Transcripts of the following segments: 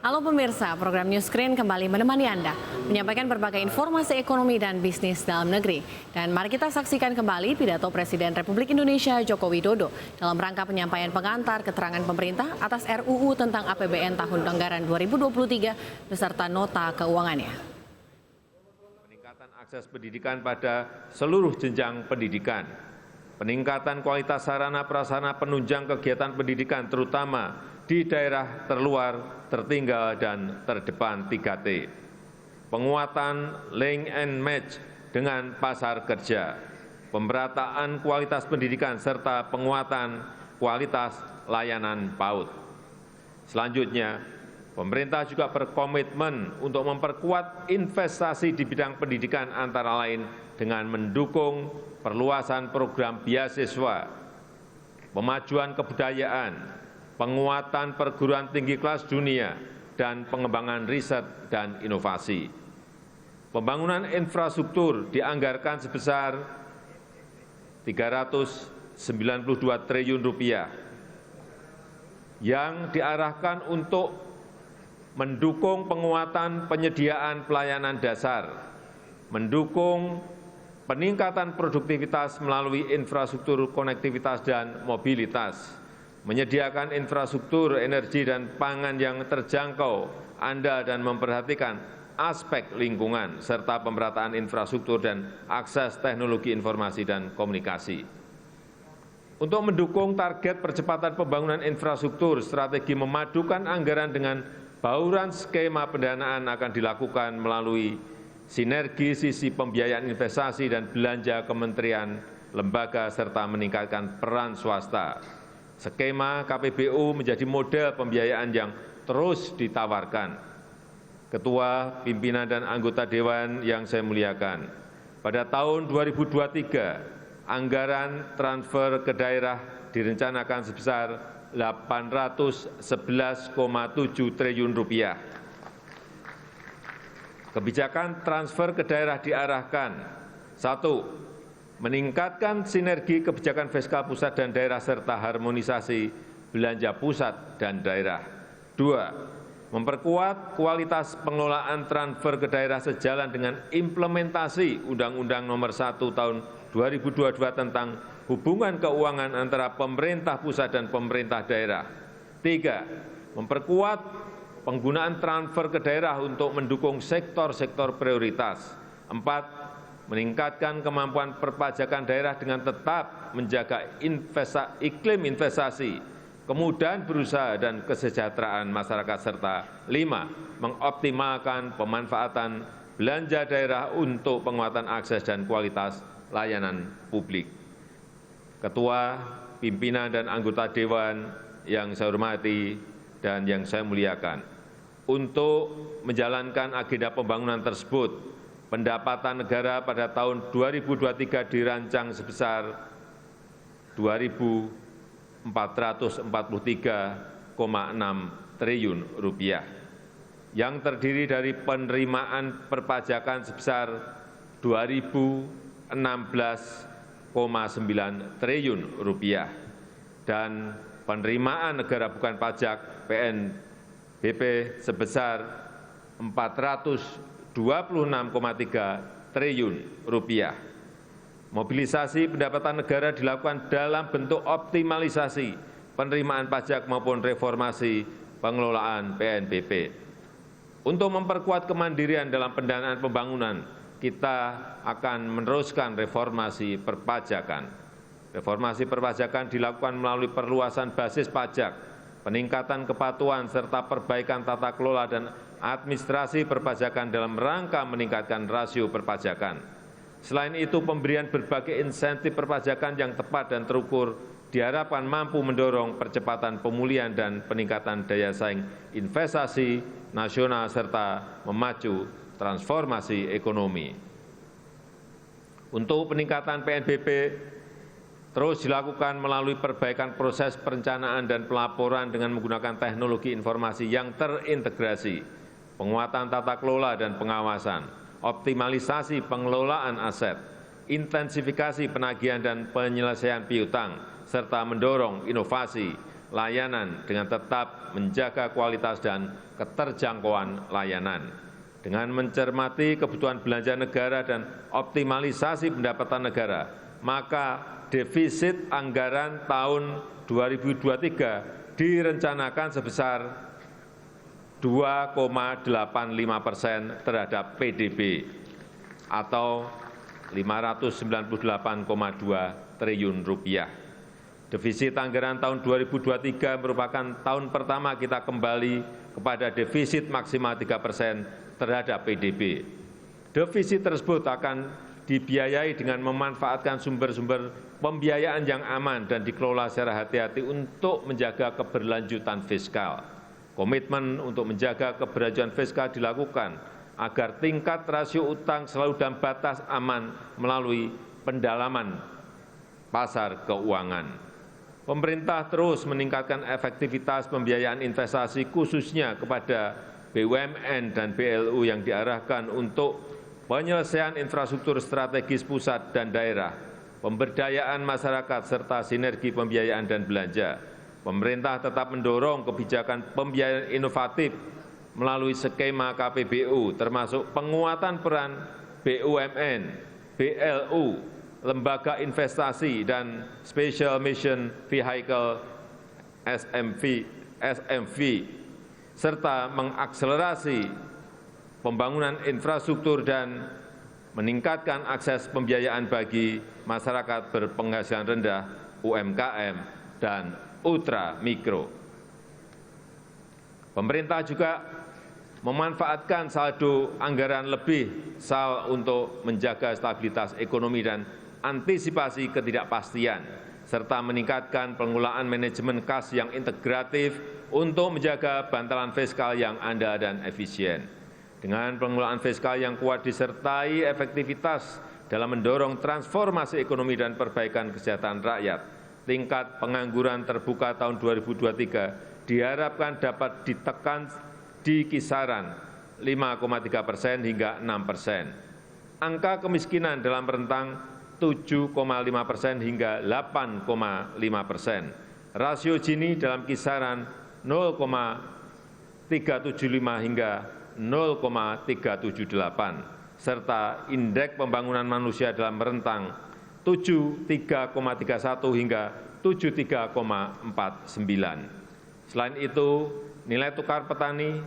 Halo pemirsa, program News Screen kembali menemani Anda, menyampaikan berbagai informasi ekonomi dan bisnis dalam negeri. Dan mari kita saksikan kembali pidato Presiden Republik Indonesia Joko Widodo dalam rangka penyampaian pengantar keterangan pemerintah atas RUU tentang APBN tahun anggaran 2023 beserta nota keuangannya. Peningkatan akses pendidikan pada seluruh jenjang pendidikan, peningkatan kualitas sarana prasarana penunjang kegiatan pendidikan terutama di daerah terluar, tertinggal, dan terdepan 3T. Penguatan link and match dengan pasar kerja, pemerataan kualitas pendidikan, serta penguatan kualitas layanan PAUD. Selanjutnya, pemerintah juga berkomitmen untuk memperkuat investasi di bidang pendidikan antara lain dengan mendukung perluasan program beasiswa, pemajuan kebudayaan, penguatan perguruan tinggi kelas dunia, dan pengembangan riset dan inovasi. Pembangunan infrastruktur dianggarkan sebesar Rp392 triliun yang diarahkan untuk mendukung penguatan penyediaan pelayanan dasar, mendukung peningkatan produktivitas melalui infrastruktur konektivitas dan mobilitas, menyediakan infrastruktur energi dan pangan yang terjangkau, andal dan memperhatikan aspek lingkungan, serta pemerataan infrastruktur dan akses teknologi informasi dan komunikasi. Untuk mendukung target percepatan pembangunan infrastruktur, strategi memadukan anggaran dengan bauran skema pendanaan akan dilakukan melalui sinergi sisi pembiayaan investasi dan belanja kementerian, lembaga, serta meningkatkan peran swasta. Skema KPBU menjadi model pembiayaan yang terus ditawarkan. Ketua, pimpinan, dan anggota Dewan yang saya muliakan, pada tahun 2023, anggaran transfer ke daerah direncanakan sebesar Rp811,7 triliun. Kebijakan transfer ke daerah diarahkan: 1. Meningkatkan sinergi kebijakan fiskal pusat dan daerah serta harmonisasi belanja pusat dan daerah. 2. Memperkuat kualitas pengelolaan transfer ke daerah sejalan dengan implementasi Undang-Undang Nomor 1 Tahun 2022 tentang hubungan keuangan antara pemerintah pusat dan pemerintah daerah. 3. Memperkuat penggunaan transfer ke daerah untuk mendukung sektor-sektor prioritas. 4. Meningkatkan kemampuan perpajakan daerah dengan tetap menjaga iklim investasi, kemudahan berusaha, dan kesejahteraan masyarakat. Serta 5. Mengoptimalkan pemanfaatan belanja daerah untuk penguatan akses dan kualitas layanan publik. Ketua, pimpinan, dan anggota Dewan yang saya hormati dan yang saya muliakan, untuk menjalankan agenda pembangunan tersebut, pendapatan negara pada tahun 2023 dirancang sebesar Rp2.443,6 triliun, yang terdiri dari penerimaan perpajakan sebesar Rp2.016,9 triliun dan penerimaan negara bukan pajak PNBP sebesar Rp426,3 triliun. Mobilisasi pendapatan negara dilakukan dalam bentuk optimalisasi penerimaan pajak maupun reformasi pengelolaan PNBP. Untuk memperkuat kemandirian dalam pendanaan pembangunan, kita akan meneruskan reformasi perpajakan. Reformasi perpajakan dilakukan melalui perluasan basis pajak, peningkatan kepatuhan, serta perbaikan tata kelola dan administrasi perpajakan dalam rangka meningkatkan rasio perpajakan. Selain itu, pemberian berbagai insentif perpajakan yang tepat dan terukur diharapkan mampu mendorong percepatan pemulihan dan peningkatan daya saing investasi nasional serta memacu transformasi ekonomi. Untuk peningkatan PNBP terus dilakukan melalui perbaikan proses perencanaan dan pelaporan dengan menggunakan teknologi informasi yang terintegrasi, penguatan tata kelola dan pengawasan, optimalisasi pengelolaan aset, intensifikasi penagihan dan penyelesaian piutang, serta mendorong inovasi, layanan dengan tetap menjaga kualitas dan keterjangkauan layanan. Dengan mencermati kebutuhan belanja negara dan optimalisasi pendapatan negara, maka defisit anggaran tahun 2023 direncanakan sebesar 2,85% terhadap PDB atau Rp598,2 triliun. Defisit anggaran tahun 2023 merupakan tahun pertama kita kembali kepada defisit maksimal 3% terhadap PDB. Defisit tersebut akan dibiayai dengan memanfaatkan sumber-sumber pembiayaan yang aman dan dikelola secara hati-hati untuk menjaga keberlanjutan fiskal. Komitmen untuk menjaga keberlanjutan fiskal dilakukan agar tingkat rasio utang selalu dalam batas aman melalui pendalaman pasar keuangan. Pemerintah terus meningkatkan efektivitas pembiayaan investasi khususnya kepada BUMN dan BLU yang diarahkan untuk penyelesaian infrastruktur strategis pusat dan daerah, pemberdayaan masyarakat, serta sinergi pembiayaan dan belanja. Pemerintah tetap mendorong kebijakan pembiayaan inovatif melalui skema KPBU, termasuk penguatan peran BUMN, BLU, lembaga investasi, dan Special Mission Vehicle SMV, serta mengakselerasi pembangunan infrastruktur dan meningkatkan akses pembiayaan bagi masyarakat berpenghasilan rendah, UMKM, dan ultra mikro. Pemerintah juga memanfaatkan saldo anggaran lebih SAL untuk menjaga stabilitas ekonomi dan antisipasi ketidakpastian, serta meningkatkan pengelolaan manajemen kas yang integratif untuk menjaga bantalan fiskal yang andal dan efisien. Dengan pengelolaan fiskal yang kuat disertai efektivitas dalam mendorong transformasi ekonomi dan perbaikan kesejahteraan rakyat, tingkat pengangguran terbuka tahun 2023 diharapkan dapat ditekan di kisaran 5,3% hingga 6%. Angka kemiskinan dalam rentang 7,5% hingga 8,5%. Rasio Gini dalam kisaran 0,375 hingga 0,378, serta indeks pembangunan manusia dalam rentang 73,31 hingga 73,49. Selain itu, nilai tukar petani,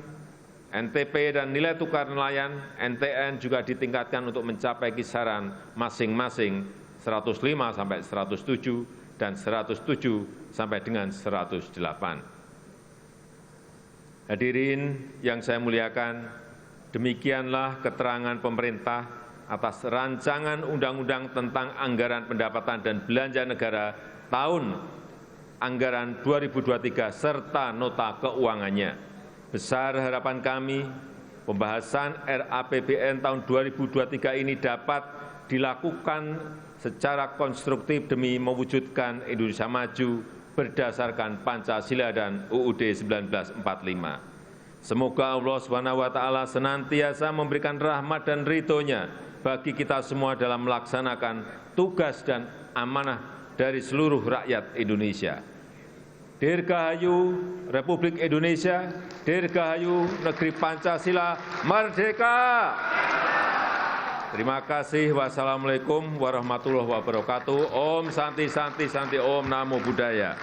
NTP, dan nilai tukar nelayan, NTN, juga ditingkatkan untuk mencapai kisaran masing-masing 105 sampai 107 dan 107 sampai dengan 108. Hadirin yang saya muliakan, demikianlah keterangan pemerintah atas rancangan undang-undang tentang anggaran pendapatan dan belanja negara tahun anggaran 2023 serta nota keuangannya. Besar harapan kami, pembahasan RAPBN tahun 2023 ini dapat dilakukan secara konstruktif demi mewujudkan Indonesia maju berdasarkan Pancasila dan UUD 1945. Semoga Allah SWT senantiasa memberikan rahmat dan ridho-Nya bagi kita semua dalam melaksanakan tugas dan amanah dari seluruh rakyat Indonesia. Dirgahayu Republik Indonesia, Dirgahayu Negeri Pancasila, Merdeka! Terima kasih. Wassalamualaikum warahmatullahi wabarakatuh. Om Santi Santi Santi, Om Namo Buddhaya.